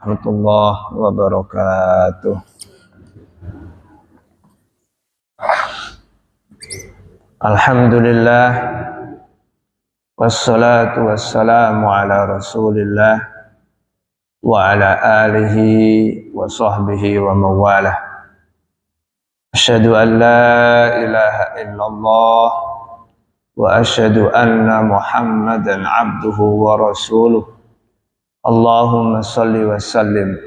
warahmatullahi wabarakatuh. Alhamdulillah, wassalatu wassalamu ala rasulillah wa ala alihi wa sahbihi wa mawalah. Asyhadu an la ilaha illallah wa asyhadu anna muhammadan abduhu wa rasuluh. Allahumma salli wa sallim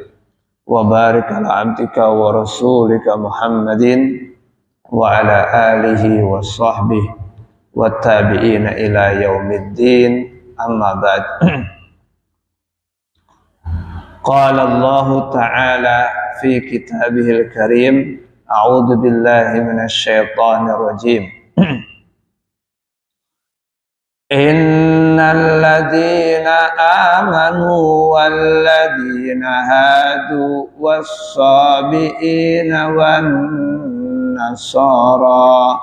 wa barik ala abdika wa rasulika Muhammadin wa ala alihi wa sahbihi wa tabi'ina ila yaumiddin, amma ba'd. Qala Allah ta'ala fi kitabihil karim, a'udzu billahi minasy syaithanir rajim. Innal ladzina amanu wal ladzina hadu was-sabiina wan nasara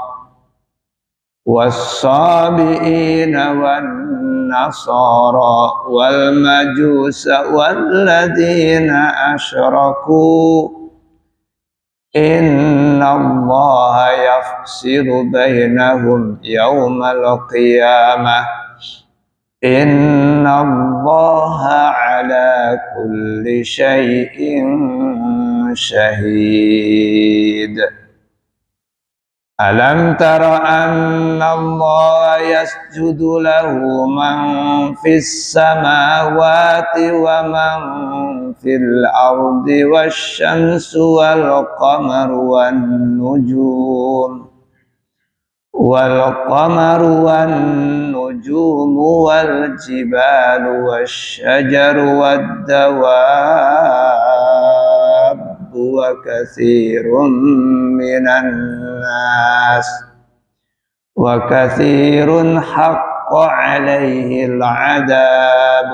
wal majusa wal ladzina asyraku inna Allaha yafsilu bainahum yawmal qiyamah inna Allaha ala kulli syai'in syahid. Alam tara anna Allaha yasjudu lahu man fis samawati wa man fil ardi wasyamsu wal qamaru wan nujumu wal jibalu wasyajaru wad dawab wa katsirun minan nas wa katsirun haqqa 'alaihi al-'adab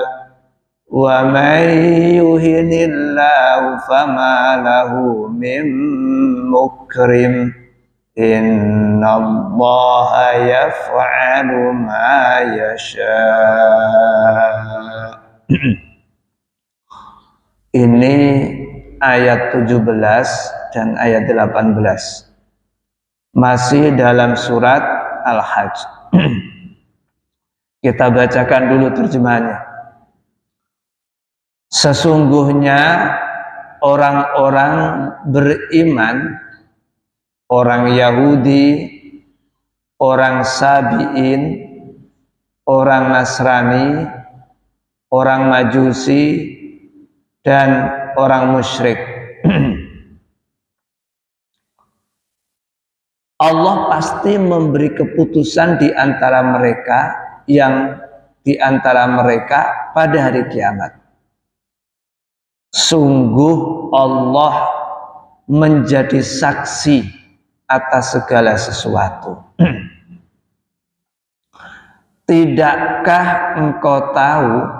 wa may yuhinillahu fama lahu min mukrim innallaha yaf'alu ma yasha. Ini ayat 17 dan ayat 18 masih dalam surat Al-Hajj. Kita bacakan dulu terjemahannya. Sesungguhnya orang-orang beriman, orang Yahudi, orang Sabi'in, orang Nasrani, orang Majusi, dan orang musyrik, Allah pasti memberi keputusan di antara mereka pada hari kiamat. Sungguh Allah menjadi saksi atas segala sesuatu. Tidakkah engkau tahu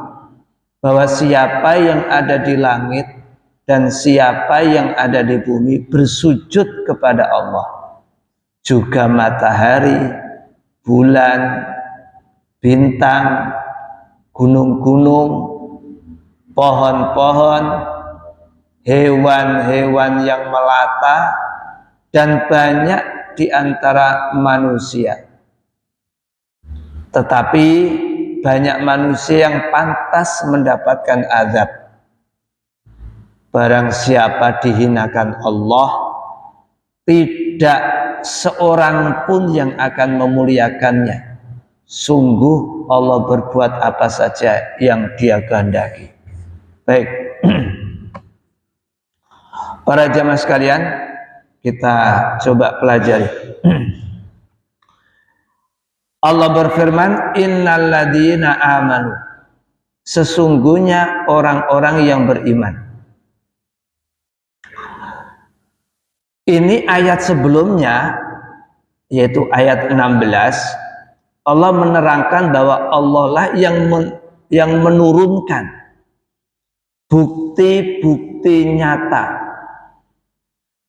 bahwa siapa yang ada di langit dan siapa yang ada di bumi bersujud kepada Allah, juga matahari, bulan, bintang, gunung-gunung, pohon-pohon, hewan-hewan yang melata, dan banyak di antara manusia. Tetapi banyak manusia yang pantas mendapatkan azab. Barang siapa dihinakan Allah, tidak seorang pun yang akan memuliakannya. Sungguh Allah berbuat apa saja yang Dia kehendaki. Baik, para jamaah sekalian, kita coba pelajari. Allah berfirman, innal ladzina amanu, sesungguhnya orang-orang yang beriman. Ini ayat sebelumnya, yaitu ayat 16, Allah menerangkan bahwa Allah lah yang menurunkan bukti-bukti nyata.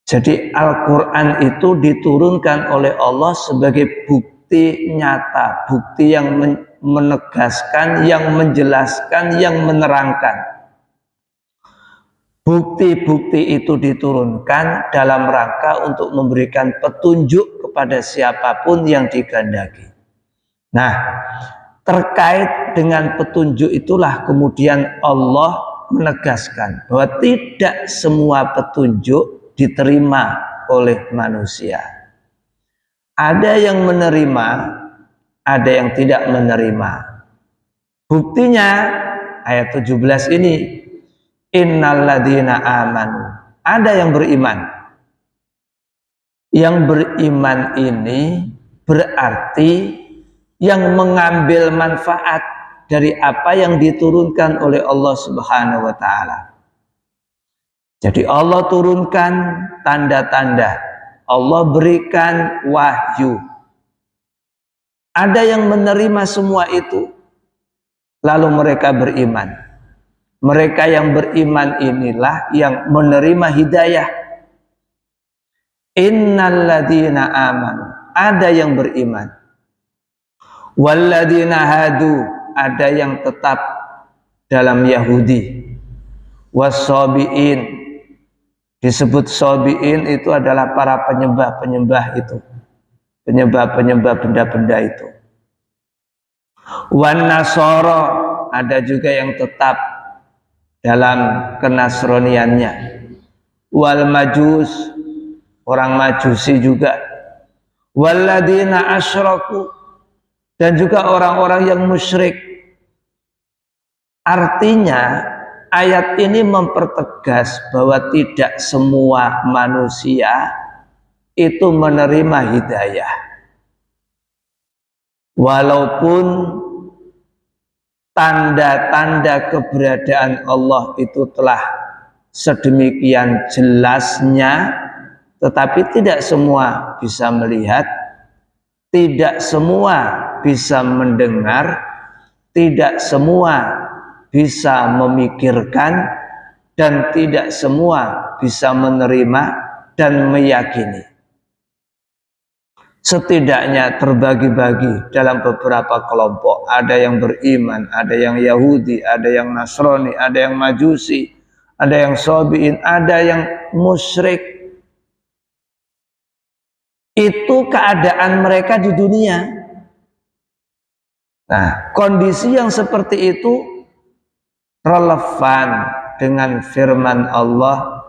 Jadi Al-Quran itu diturunkan oleh Allah sebagai bukti nyata, bukti yang menegaskan, yang menjelaskan, yang menerangkan Bukti-bukti itu diturunkan dalam rangka untuk memberikan petunjuk kepada siapapun yang dikehendaki. Nah, terkait dengan petunjuk itulah kemudian Allah menegaskan bahwa tidak semua petunjuk diterima oleh manusia. Ada yang menerima, ada yang tidak menerima. Buktinya ayat 17 ini, innalladzina amanu, ada yang beriman. Yang beriman ini berarti yang mengambil manfaat dari apa yang diturunkan oleh Allah Subhanahu wa taala. Jadi Allah turunkan tanda-tanda, Allah berikan wahyu. Ada yang menerima semua itu, lalu mereka beriman. Mereka yang beriman inilah yang menerima hidayah. Innalladzina amanu, ada yang beriman. Walladzina hadu, ada yang tetap dalam Yahudi. Wassabiin, disebut sabiin itu adalah para penyembah-penyembah itu. Penyembah-penyembah benda-benda itu. Wan nasara, ada juga yang tetap dalam kenasroniannya. Wal majus, orang majusi juga. Walladzina asyraku, dan juga orang-orang yang musyrik. Artinya ayat ini mempertegas bahwa tidak semua manusia itu menerima hidayah. Walaupun tanda-tanda keberadaan Allah itu telah sedemikian jelasnya, tetapi tidak semua bisa melihat, tidak semua bisa mendengar, tidak semua bisa memikirkan, dan tidak semua bisa menerima dan meyakini. Setidaknya terbagi-bagi dalam beberapa kelompok. Ada yang beriman, ada yang Yahudi, ada yang Nasrani, ada yang Majusi, ada yang Sabiin, ada yang musyrik. Itu keadaan mereka di dunia. Nah, kondisi yang seperti itu relevan dengan firman Allah,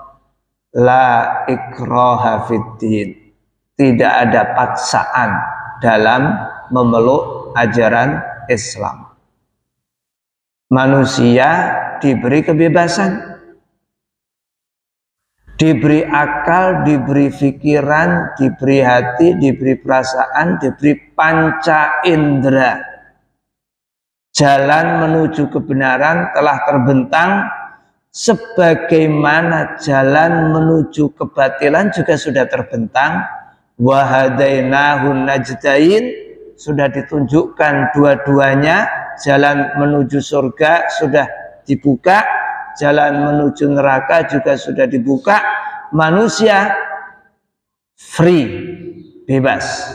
la ikraha fiddin. Tidak ada paksaan dalam memeluk ajaran Islam. Manusia diberi kebebasan, diberi akal, diberi pikiran, diberi hati, diberi perasaan, diberi panca indera. Jalan menuju kebenaran telah terbentang, sebagaimana jalan menuju kebatilan juga sudah terbentang. Wa hadainahun najdain, sudah ditunjukkan dua-duanya. Jalan menuju surga sudah dibuka, jalan menuju neraka juga sudah dibuka. Manusia free, bebas,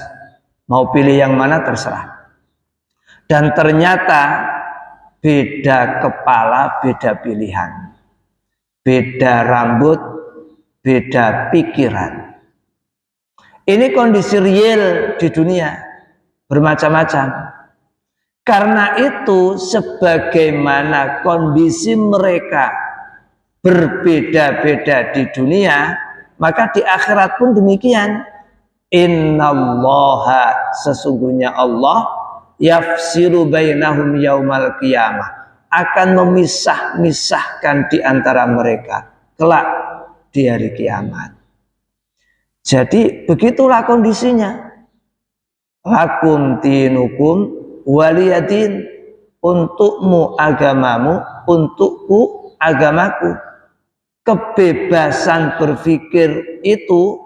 mau pilih yang mana terserah. Dan ternyata beda kepala, beda pilihan, beda rambut, beda pikiran. Ini kondisi real di dunia, bermacam-macam. Karena itu sebagaimana kondisi mereka berbeda-beda di dunia, maka di akhirat pun demikian. Innallaha, sesungguhnya Allah, yafsiru bainahum yaumal qiyamah, akan memisah-misahkan di antara mereka kelak di hari kiamat. Jadi begitulah kondisinya. Lakum dinukum waliyadin, untukmu agamamu, untukku agamaku. Kebebasan berpikir itu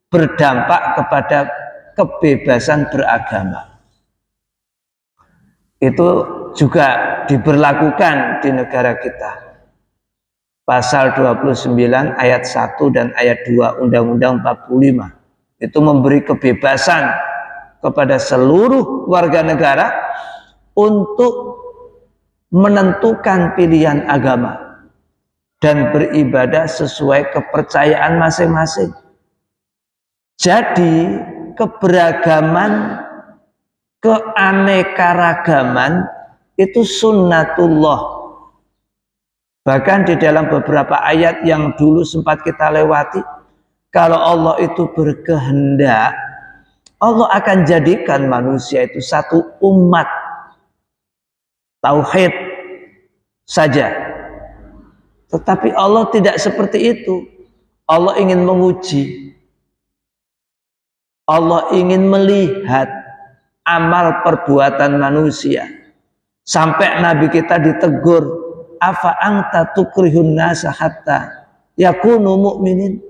berdampak kepada kebebasan beragama. Itu juga diberlakukan di negara kita. Pasal 29 ayat 1 dan ayat 2 Undang-Undang 45 itu memberi kebebasan kepada seluruh warga negara untuk menentukan pilihan agama. dan beribadah sesuai kepercayaan masing-masing. Jadi keberagaman, keanekaragaman itu sunnatullah. Bahkan di dalam beberapa ayat yang dulu sempat kita lewati, kalau Allah itu berkehendak, Allah akan jadikan manusia itu satu umat tauhid saja. Tetapi Allah tidak seperti itu. Allah ingin menguji. Allah ingin melihat amal perbuatan manusia. Sampai Nabi kita ditegur, afa anta tukrihun nasa hatta yakunu mu'minin.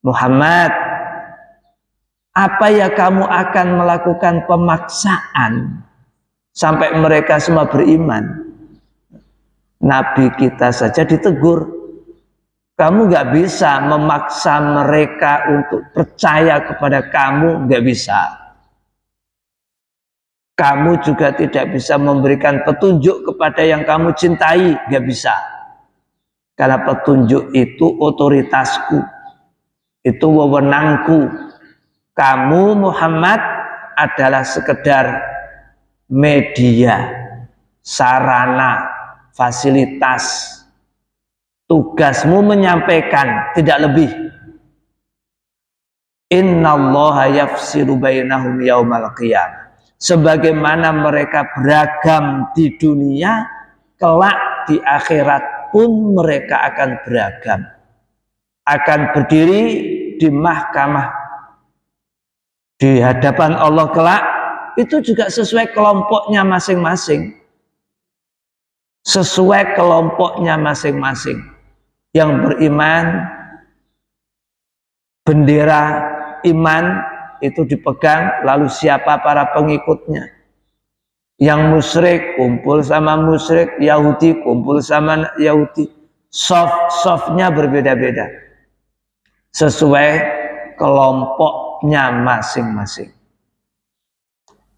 Muhammad, apa ya kamu akan melakukan pemaksaan sampai mereka semua beriman? Nabi kita saja ditegur. Kamu gak bisa memaksa mereka untuk percaya kepada kamu, gak bisa. Kamu juga tidak bisa memberikan petunjuk kepada yang kamu cintai, gak bisa. Karena petunjuk itu otoritasku, itu wewenangku. Kamu Muhammad adalah sekedar media, sarana, fasilitas. Tugasmu menyampaikan, tidak lebih. Innallaha yafsilu bainahum yaumal qiyamah. Sebagaimana mereka beragam di dunia, kelak di akhirat pun mereka akan beragam. Akan berdiri di mahkamah di hadapan Allah kelak, itu juga sesuai kelompoknya masing-masing. Sesuai kelompoknya masing-masing. Yang beriman, bendera iman itu dipegang, lalu siapa para pengikutnya. Yang musyrik kumpul sama musyrik, Yahudi kumpul sama Yahudi. Soft-softnya berbeda-beda sesuai kelompoknya masing-masing.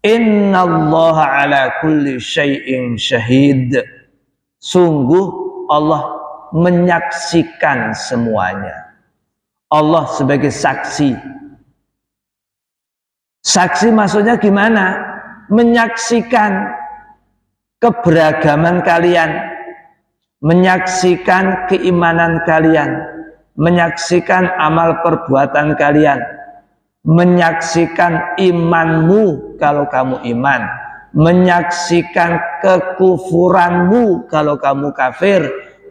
Innallaha ala kulli syai'in syahid. Sungguh Allah menyaksikan semuanya. Allah sebagai saksi. Saksi maksudnya gimana? Menyaksikan keberagaman kalian, menyaksikan keimanan kalian, menyaksikan amal perbuatan kalian, menyaksikan imanmu kalau kamu iman, menyaksikan kekufuranmu kalau kamu kafir,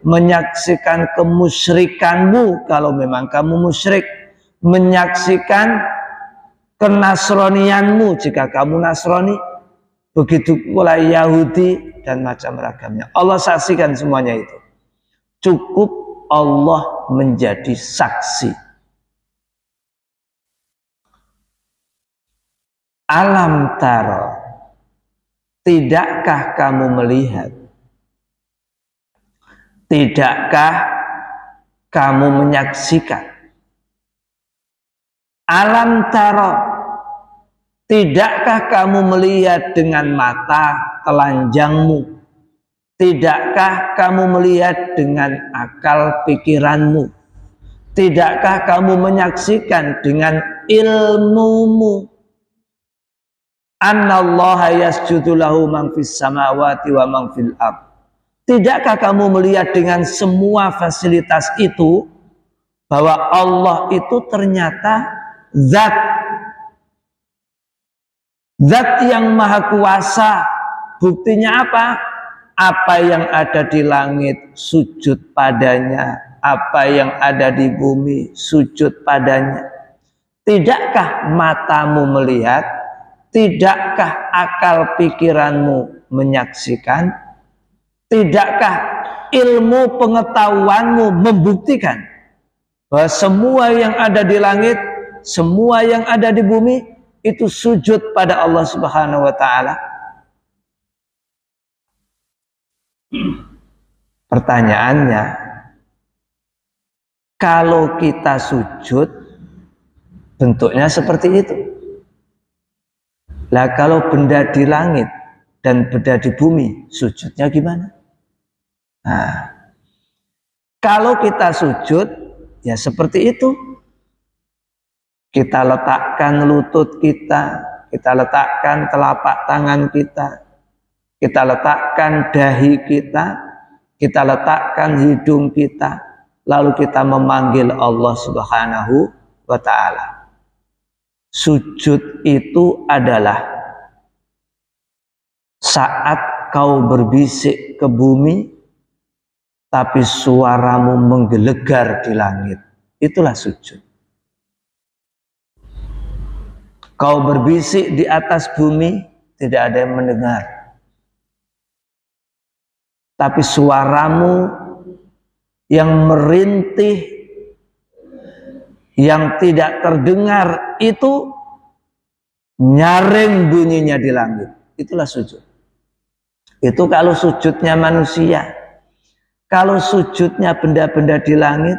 menyaksikan kemusyrikanmu kalau memang kamu musyrik, menyaksikan kenasronianmu jika kamu nasrani, begitu pula Yahudi dan macam ragamnya. Allah saksikan semuanya itu. Cukup Allah menjadi saksi. Alam taro, tidakkah kamu melihat? Tidakkah kamu menyaksikan? Alam taro, tidakkah kamu melihat dengan mata telanjangmu? Tidakkah kamu melihat dengan akal pikiranmu? Tidakkah kamu menyaksikan dengan ilmumu? Annallaha yasjudu lahu man fis samawati wa man fil ardh. Tidakkah kamu melihat dengan semua fasilitas itu bahwa Allah itu ternyata zat yang maha kuasa. Buktinya apa? Apa yang ada di langit sujud padanya, apa yang ada di bumi sujud padanya. Tidakkah matamu melihat? Tidakkah akal pikiranmu menyaksikan? Tidakkah ilmu pengetahuanmu membuktikan bahwa semua yang ada di langit, semua yang ada di bumi itu sujud pada Allah Subhanahu wa taala? Pertanyaannya, kalau kita sujud bentuknya seperti itu. Lah kalau benda di langit dan benda di bumi sujudnya gimana? Nah, Kalau kita sujud, ya seperti itu. Kita letakkan lutut kita letakkan telapak tangan kita letakkan dahi kita letakkan hidung kita, lalu kita memanggil Allah Subhanahu wa ta'ala. Sujud itu adalah saat kau berbisik ke bumi, tapi suaramu menggelegar di langit. Itulah sujud. Kau berbisik di atas bumi, tidak ada yang mendengar. Tapi suaramu yang merintih, yang tidak terdengar, itu nyaring bunyinya di langit. Itulah sujud. Itu kalau sujudnya manusia. Kalau sujudnya benda-benda di langit,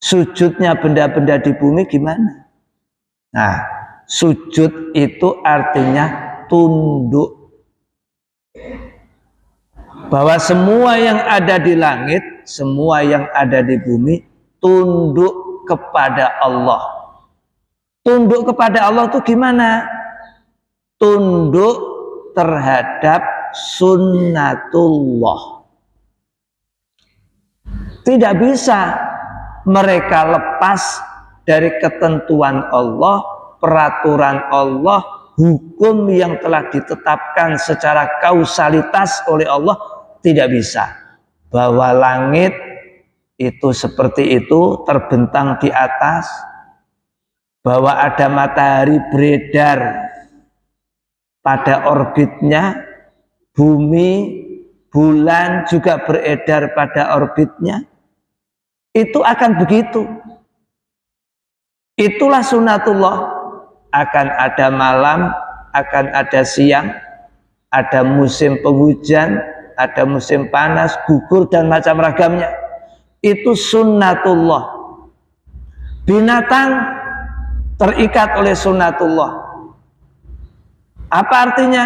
sujudnya benda-benda di bumi gimana? Nah, sujud itu artinya tunduk. Bahwa semua yang ada di langit, semua yang ada di bumi, tunduk kepada Allah. Tunduk kepada Allah itu gimana? Tunduk terhadap sunnatullah. Tidak bisa mereka lepas dari ketentuan Allah, peraturan Allah, hukum yang telah ditetapkan secara kausalitas oleh Allah. Tidak bisa. Bahwa langit itu seperti itu, terbentang di atas. Bahwa ada matahari beredar pada orbitnya, bumi, bulan juga beredar pada orbitnya. Itu akan begitu. Itulah sunnatullah. Akan ada malam, akan ada siang, ada musim penghujan, ada musim panas, gugur dan macam ragamnya. Itu sunnatullah. Binatang terikat oleh sunnatullah. Apa artinya?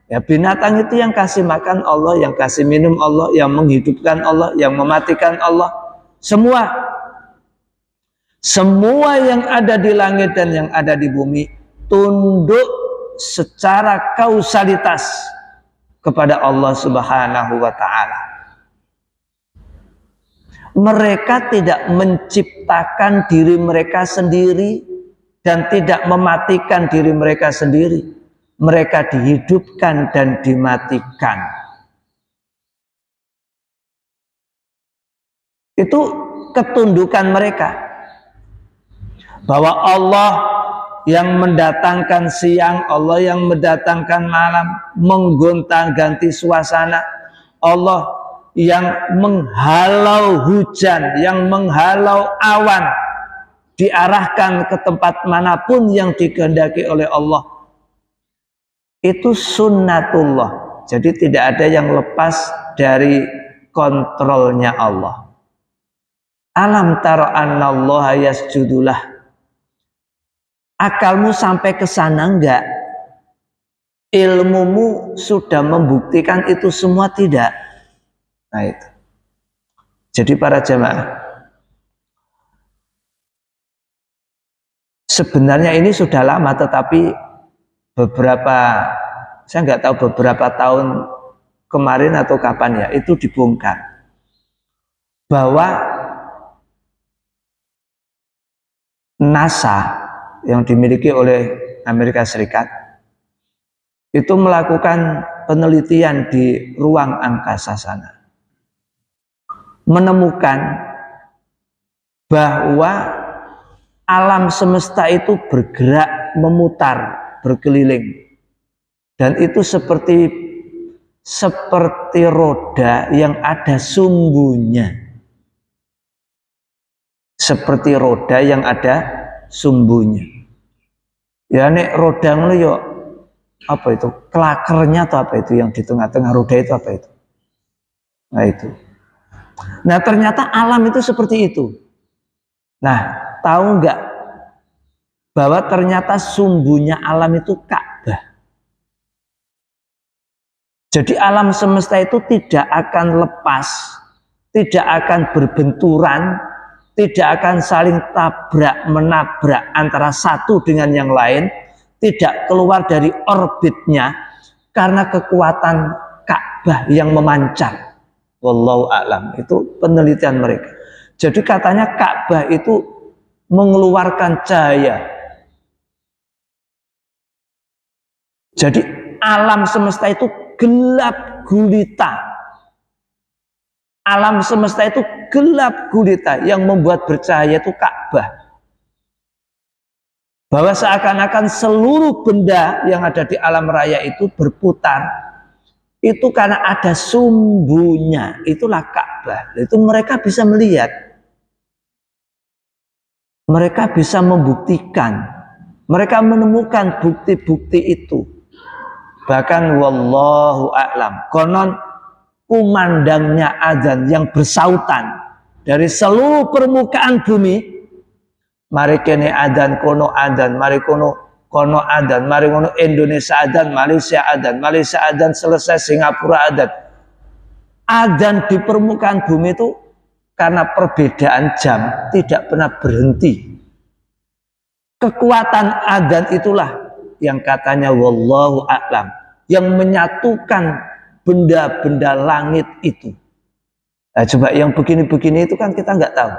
Ya, binatang itu yang kasih makan Allah, yang kasih minum Allah, yang menghidupkan Allah, yang mematikan Allah. Semua yang ada di langit dan yang ada di bumi tunduk secara kausalitas kepada Allah Subhanahu wa ta'ala. Mereka tidak menciptakan diri mereka sendiri dan tidak mematikan diri mereka sendiri. Mereka dihidupkan dan dimatikan. Itu ketundukan mereka. Bahwa Allah yang mendatangkan siang, Allah yang mendatangkan malam, menggonta-ganti suasana, Allah yang menghalau hujan, yang menghalau awan, diarahkan ke tempat manapun yang dikehendaki oleh Allah. Itu sunnatullah. Jadi tidak ada yang lepas dari kontrolnya Allah. Alam tara annallaha yasjudulah. Akalmu sampai ke sana enggak? Ilmumu sudah membuktikan itu semua tidak? Nah itu. Jadi para jamaah, sebenarnya ini sudah lama, tetapi saya nggak tahu beberapa tahun kemarin atau kapan ya, itu dibongkar. Bahwa NASA yang dimiliki oleh Amerika Serikat itu melakukan penelitian di ruang angkasa sana, menemukan bahwa alam semesta itu bergerak, memutar, berkeliling, dan itu seperti roda yang ada sumbunya. Seperti roda yang ada sumbunya. Ya nek roda ngono yo apa itu? Klakernya atau apa itu yang di tengah-tengah roda itu apa itu? Nah itu. Nah ternyata alam itu seperti itu. Nah tahu nggak bahwa ternyata sumbunya alam itu Ka'bah. Jadi alam semesta itu tidak akan lepas tidak akan berbenturan, tidak akan saling tabrak menabrak antara satu dengan yang lain, tidak keluar dari orbitnya karena kekuatan Ka'bah yang memancar. Wallahu a'lam, itu penelitian mereka. Jadi katanya Ka'bah itu mengeluarkan cahaya. Jadi alam semesta itu gelap gulita. Alam semesta itu gelap gulita, yang membuat bercahaya itu Ka'bah. Bahwa seakan-akan seluruh benda yang ada di alam raya itu berputar, itu karena ada sumbunya, itulah Ka'bah. Itu mereka bisa melihat, mereka bisa membuktikan, mereka menemukan bukti-bukti itu. Bahkan wallahu a'lam, konon kumandangnya azan yang bersautan dari seluruh permukaan bumi, mari kene azan, kono azan, mari kono azan, mari kono Indonesia azan, Malaysia azan, selesai Singapura azan. Azan di permukaan bumi itu karena perbedaan jam tidak pernah berhenti. Kekuatan azan itulah yang katanya wallahu a'lam, yang menyatukan benda-benda langit itu. Nah, coba yang begini-begini itu kan kita nggak tahu.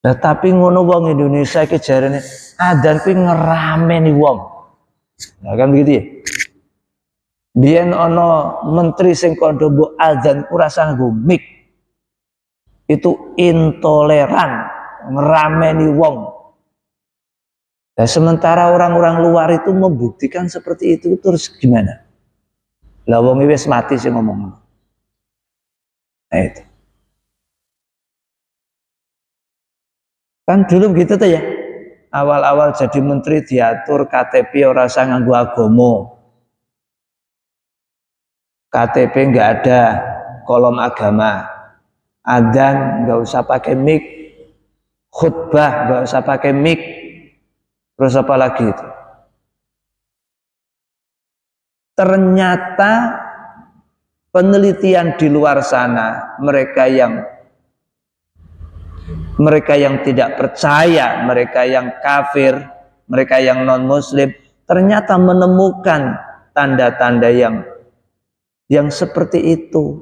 Nah, tapi ngono wong Indonesia iki jarene adzan kuwi ngerameni wong. Nah, kan begitu ya. Biyen ana menteri sing kandha mbok adzan ku rasa nggo mik. Itu intoleran, ngerameni wong. Nah, sementara orang-orang luar itu membuktikan seperti itu, terus gimana? Lah wong wis mati sih ngomong. Nah itu. Kan dulu begitu tuh ya. Awal-awal jadi menteri diatur KTP ora usah nganggo agama. KTP nggak ada kolom agama. Adzan nggak usah pakai mic. Khutbah nggak usah pakai mic. Terus apa lagi itu? Ternyata penelitian di luar sana, mereka yang tidak percaya, mereka yang kafir, mereka yang non muslim, ternyata menemukan tanda-tanda yang seperti itu.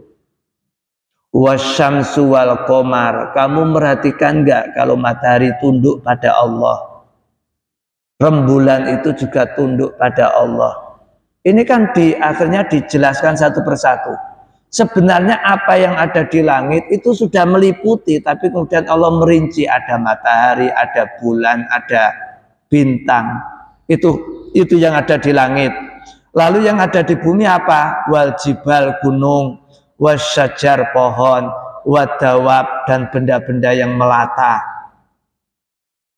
Wasyamsu wal qamar, kamu merhatikan enggak kalau matahari tunduk pada Allah? Rembulan itu juga tunduk pada Allah. Ini kan akhirnya dijelaskan satu persatu. Sebenarnya apa yang ada di langit itu sudah meliputi, tapi kemudian Allah merinci, ada matahari, ada bulan, ada bintang. Itu yang ada di langit. Lalu yang ada di bumi apa? Wal jibal, gunung, wasyajar, pohon, wadawab, dan benda-benda yang melata.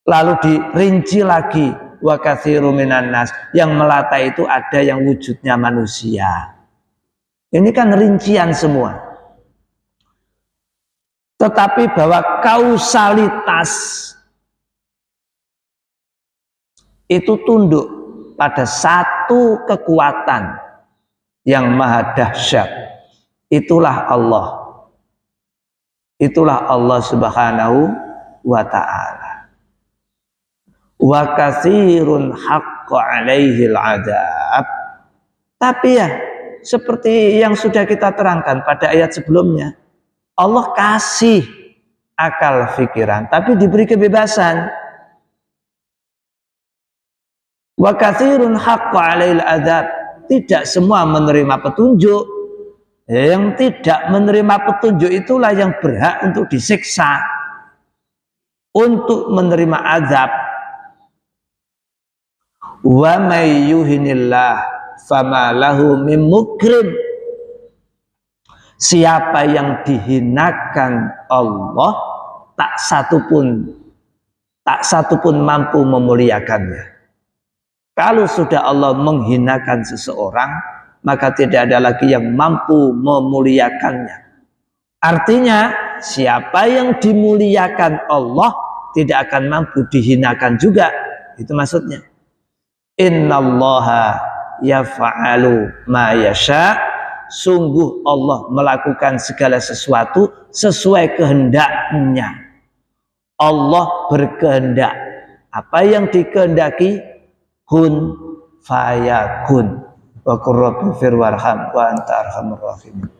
Lalu dirinci lagi, wa katsiru minan nas, yang melata itu ada yang wujudnya manusia. Ini kan rincian semua. Tetapi bahwa kausalitas itu tunduk pada satu kekuatan yang maha dahsyat. Itulah Allah. Itulah Allah Subhanahu wa ta'ala. Wa katsirun haqqa 'alaihil 'adzab. Tapi ya seperti yang sudah kita terangkan pada ayat sebelumnya, Allah kasih akal pikiran tapi diberi kebebasan. Wa katsirun haqqa 'alaihil 'adzab. Tidak semua menerima petunjuk. Yang tidak menerima petunjuk itulah yang berhak untuk disiksa, untuk menerima azab. Wa may yuhinillah fama lahu min mukrim. Siapa yang dihinakan Allah, tak satu pun mampu memuliakannya. Kalau sudah Allah menghinakan seseorang, maka tidak ada lagi yang mampu memuliakannya. Artinya siapa yang dimuliakan Allah tidak akan mampu dihinakan juga. Itu maksudnya. Innallaha yaf'alu ma yasha. sungguh Allah melakukan segala sesuatu sesuai kehendaknya. Allah berkehendak, apa yang dikehendaki kun fayakun. Wa qur rabbi fir warham wa anta arhamur rahimin.